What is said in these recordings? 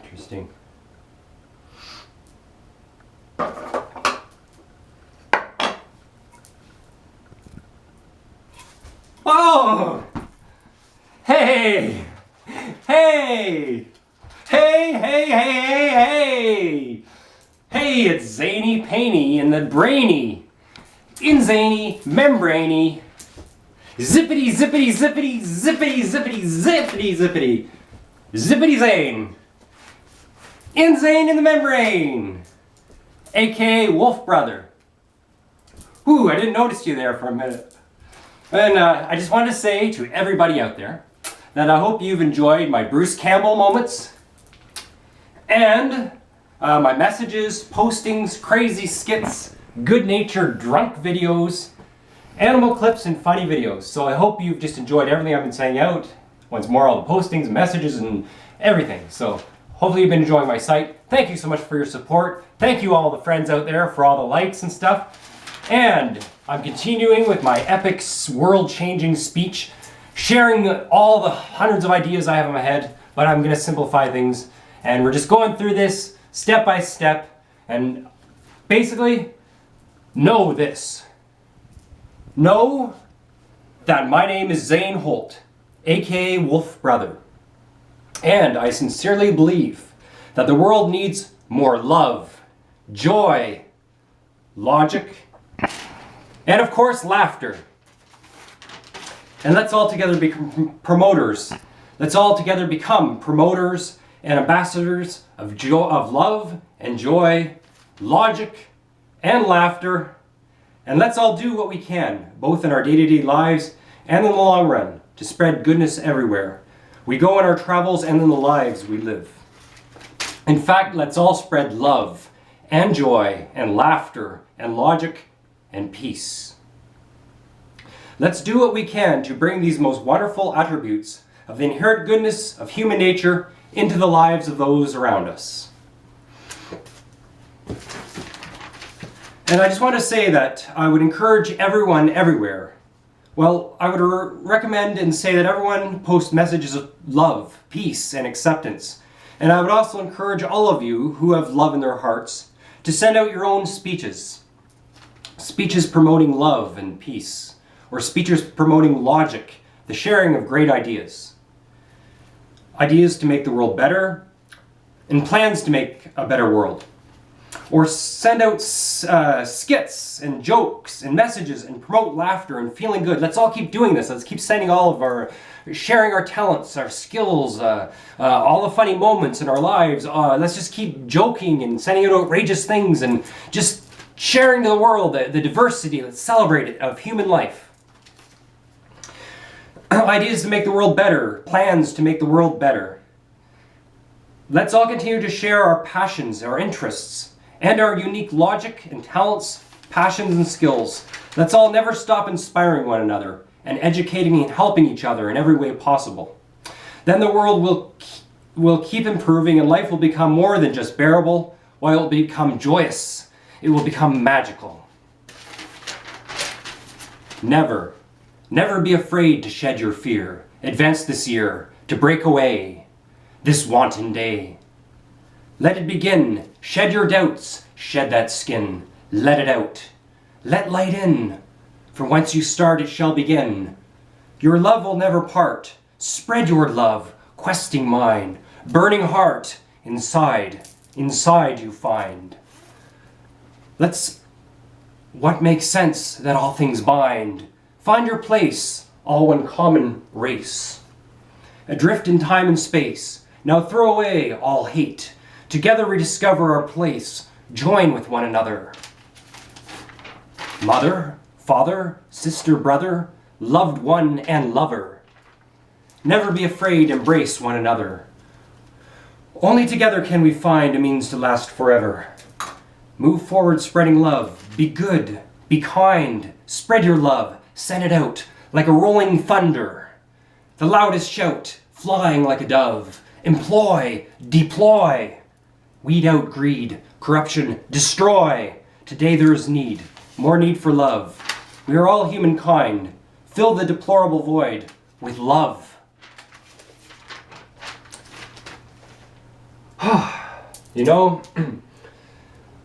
Interesting. Oh! Hey! Hey! Hey, hey, hey, hey, hey! Hey, it's Zany Painy and the Brainy. Inzany, membraney. Zippity, zippity, zippity, zippity, zippity, zippity, zippity. Zippity Zane. Inzane in the membrane. AKA Wolf Brother. Ooh, I didn't notice you there for a minute. And I just wanted to say to everybody out there that I hope you've enjoyed my Bruce Campbell moments and my messages, postings, crazy skits, good-natured drunk videos, animal clips, and funny videos. So I hope you've just enjoyed everything I've been saying out. Once more, all the postings, messages, and everything. So hopefully you've been enjoying my site. Thank you so much for your support. Thank you all the friends out there for all the likes and stuff. And I'm continuing with my epic world-changing speech, sharing all the hundreds of ideas I have in my head, but I'm going to simplify things. And we're just going through this step by step. And basically, know this. Know that my name is Zane Holt, aka Wolf Brother. And I sincerely believe that the world needs more love, joy, logic, and of course laughter. And let's all together become promoters. Let's all together become promoters and ambassadors of love and joy, logic and laughter. And let's all do what we can, both in our day-to-day lives and in the long run, to spread goodness everywhere we go in our travels and in the lives we live. In fact, let's all spread love and joy and laughter and logic and peace. Let's do what we can to bring these most wonderful attributes of the inherent goodness of human nature into the lives of those around us. And I just want to say that I would encourage everyone everywhere. Well, I would recommend and say that everyone post messages of love, peace, and acceptance. And I would also encourage all of you who have love in their hearts to send out your own speeches. Speeches promoting love and peace, or speeches promoting logic, the sharing of great ideas. Ideas to make the world better, and plans to make a better world. Or send out skits and jokes and messages and promote laughter and feeling good. Let's all keep doing this. Let's keep sending all of sharing our talents, our skills, all the funny moments in our lives. Let's just keep joking and sending out outrageous things and just sharing to the world the diversity, let's celebrate it, of human life. Ideas to make the world better, plans to make the world better. Let's all continue to share our passions, our interests, and our unique logic and talents, passions and skills. Let's all never stop inspiring one another and educating and helping each other in every way possible. Then the world will keep improving and life will become more than just bearable, while it will become joyous. It will become magical. Never, never be afraid to shed your fear. Advance this year to break away this wanton day. Let it begin. Shed your doubts. Shed that skin. Let it out. Let light in. From whence you start, it shall begin. Your love will never part. Spread your love, questing mind. Burning heart, inside you find. What makes sense that all things bind. Find your place, all one common race. Adrift in time and space. Now throw away all hate. Together rediscover our place. Join with one another. Mother, father, sister, brother, loved one and lover. Never be afraid, embrace one another. Only together can we find a means to last forever. Move forward spreading love. Be good, be kind, spread your love, send it out like a rolling thunder. The loudest shout, flying like a dove. Employ, deploy. Weed out greed, corruption, destroy. Today there is need, more need for love. We are all humankind. Fill the deplorable void with love. You know,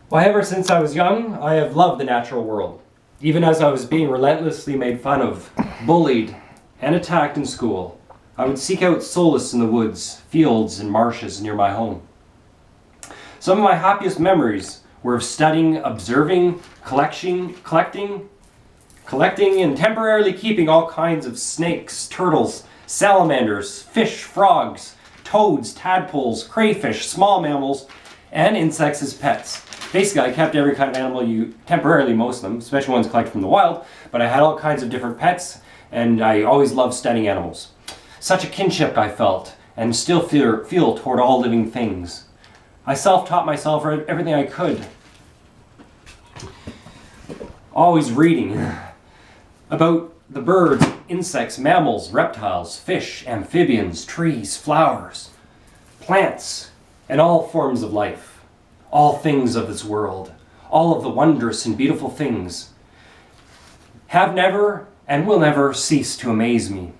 well, ever since I was young, I have loved the natural world. Even as I was being relentlessly made fun of, bullied, and attacked in school, I would seek out solace in the woods, fields, and marshes near my home. Some of my happiest memories were of studying, observing, collecting, and temporarily keeping all kinds of snakes, turtles, salamanders, fish, frogs, toads, tadpoles, crayfish, small mammals, and insects as pets. Basically, I kept every kind of animal, temporarily most of them, especially ones collected from the wild, but I had all kinds of different pets, and I always loved studying animals. Such a kinship I felt, and still feel toward all living things. I self-taught myself everything I could. Always reading about the birds, insects, mammals, reptiles, fish, amphibians, trees, flowers, plants, and all forms of life, all things of this world, all of the wondrous and beautiful things, have never and will never cease to amaze me.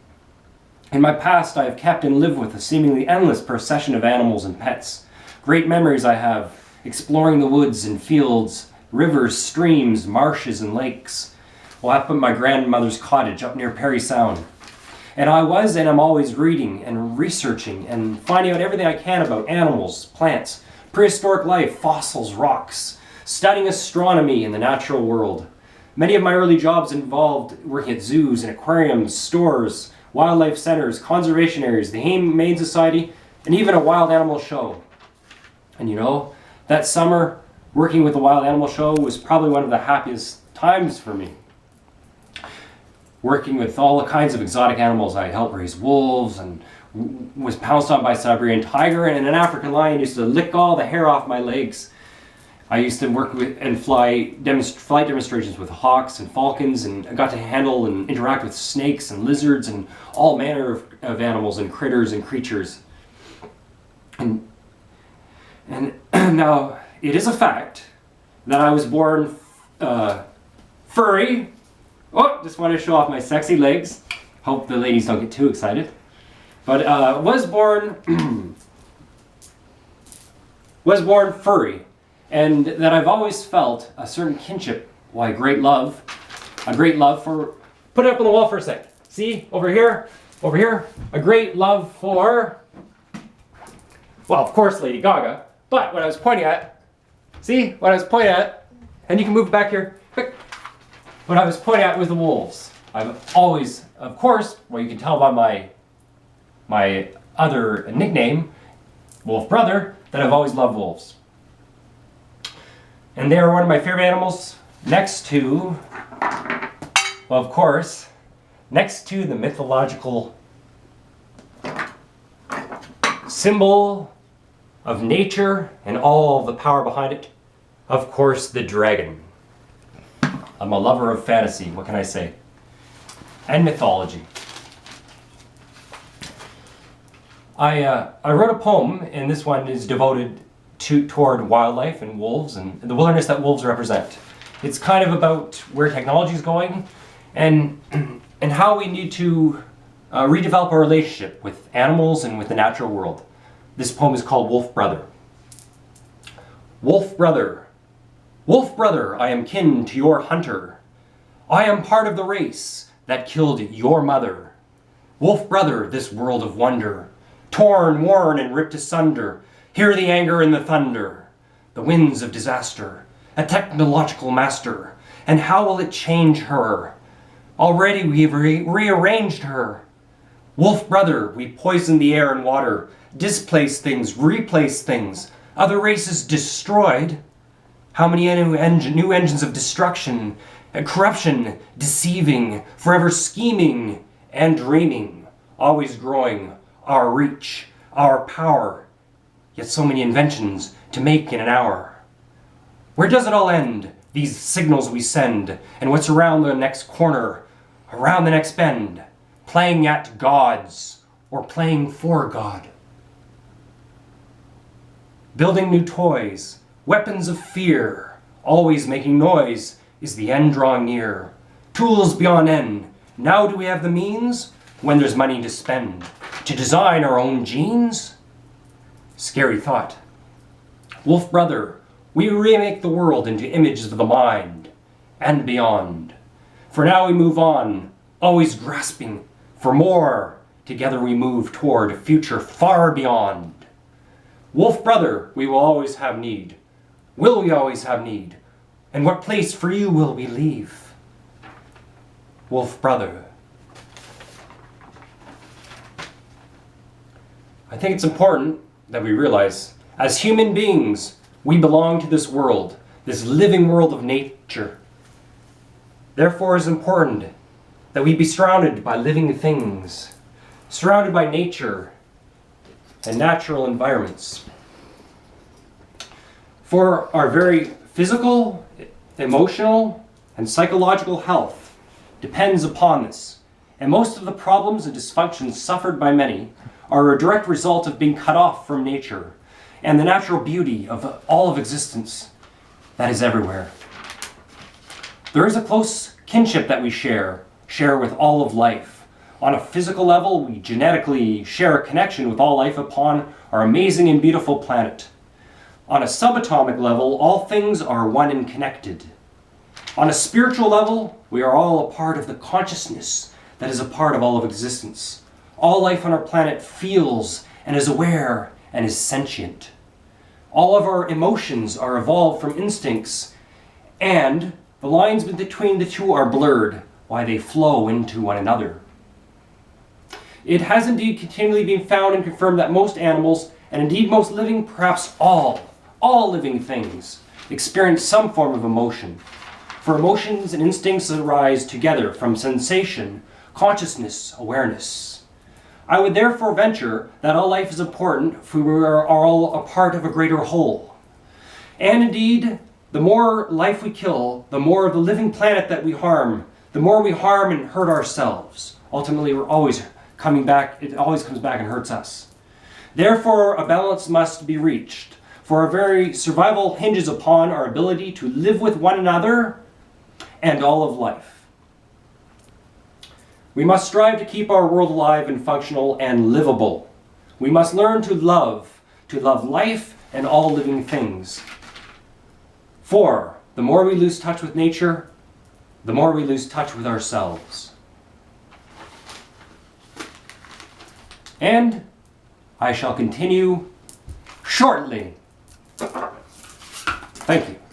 In my past, I have kept and lived with a seemingly endless procession of animals and pets. Great memories I have, exploring the woods and fields, rivers, streams, marshes, and lakes. Well, up at my grandmother's cottage up near Parry Sound. And I was and am always reading and researching and finding out everything I can about animals, plants, prehistoric life, fossils, rocks, studying astronomy and the natural world. Many of my early jobs involved working at zoos and aquariums, stores, wildlife centers, conservation areas, the Humane Society, and even a wild animal show. And you know, that summer, working with the wild animal show was probably one of the happiest times for me. Working with all the kinds of exotic animals. I helped raise wolves and was pounced on by a Siberian tiger, and an African lion used to lick all the hair off my legs. I used to work with and flight demonstrations with hawks and falcons, and I got to handle and interact with snakes and lizards and all manner of animals and critters and creatures. And now, it is a fact that I was born furry. Oh, just want to show off my sexy legs. Hope the ladies don't get too excited. But was born furry, and that I've always felt a certain kinship, a great love for. Put it up on the wall for a sec. See, over here, a great love for. Well, of course, Lady Gaga. But what I was pointing at, and you can move back here. Quick. What I was pointing at was the wolves. I've always, of course, well, you can tell by my other nickname, Wolf Brother, that I've always loved wolves. And they are one of my favorite animals next to, well, of course, next to the mythological symbol of nature and all the power behind it, of course, the dragon. I'm a lover of fantasy, what can I say? And mythology. I wrote a poem, and this one is devoted toward wildlife and wolves and the wilderness that wolves represent. It's kind of about where technology is going and how we need to redevelop our relationship with animals and with the natural world. This poem is called Wolf Brother. Wolf Brother, Wolf Brother, I am kin to your hunter. I am part of the race that killed your mother. Wolf Brother, this world of wonder, torn, worn, and ripped asunder, hear the anger and the thunder, the winds of disaster, a technological master, and how will it change her? Already we've rearranged her. Wolf Brother, we poison the air and water, displace things, replace things, other races destroyed. How many new engines of destruction and corruption, deceiving, forever scheming and dreaming, always growing our reach, our power, yet so many inventions to make in an hour. Where does it all end, these signals we send, and what's around the next corner, around the next bend, playing at gods or playing for God? Building new toys, weapons of fear, always making noise, is the end drawing near? Tools beyond end, now do we have the means, when there's money to spend, to design our own genes? Scary thought, Wolf brother, we remake the world into images of the mind and beyond. For now we move on, always grasping for more. Together we move toward a future far beyond. Wolf brother, we will always have need. Will we always have need? And what place for you will we leave? Wolf brother. I think it's important that we realize, as human beings, we belong to this world, this living world of nature. Therefore, it's important that we be surrounded by living things, surrounded by nature and natural environments. For our very physical, emotional, and psychological health depends upon this. And most of the problems and dysfunctions suffered by many are a direct result of being cut off from nature and the natural beauty of all of existence that is everywhere. There is a close kinship that we share with all of life. On a physical level, we genetically share a connection with all life upon our amazing and beautiful planet. On a subatomic level, all things are one and connected. On a spiritual level, we are all a part of the consciousness that is a part of all of existence. All life on our planet feels and is aware and is sentient. All of our emotions are evolved from instincts, and the lines between the two are blurred while they flow into one another. It has indeed continually been found and confirmed that most animals, and indeed most living, perhaps all living things, experience some form of emotion. For emotions and instincts arise together from sensation, consciousness, awareness. I would therefore venture that all life is important, for we are all a part of a greater whole. And indeed, the more life we kill, the more of the living planet that we harm, the more we harm and hurt ourselves. Ultimately, it always comes back and hurts us. Therefore, a balance must be reached, for our very survival hinges upon our ability to live with one another and all of life. We must strive to keep our world alive and functional and livable. We must learn to love life and all living things. For the more we lose touch with nature, the more we lose touch with ourselves. And I shall continue shortly. Thank you.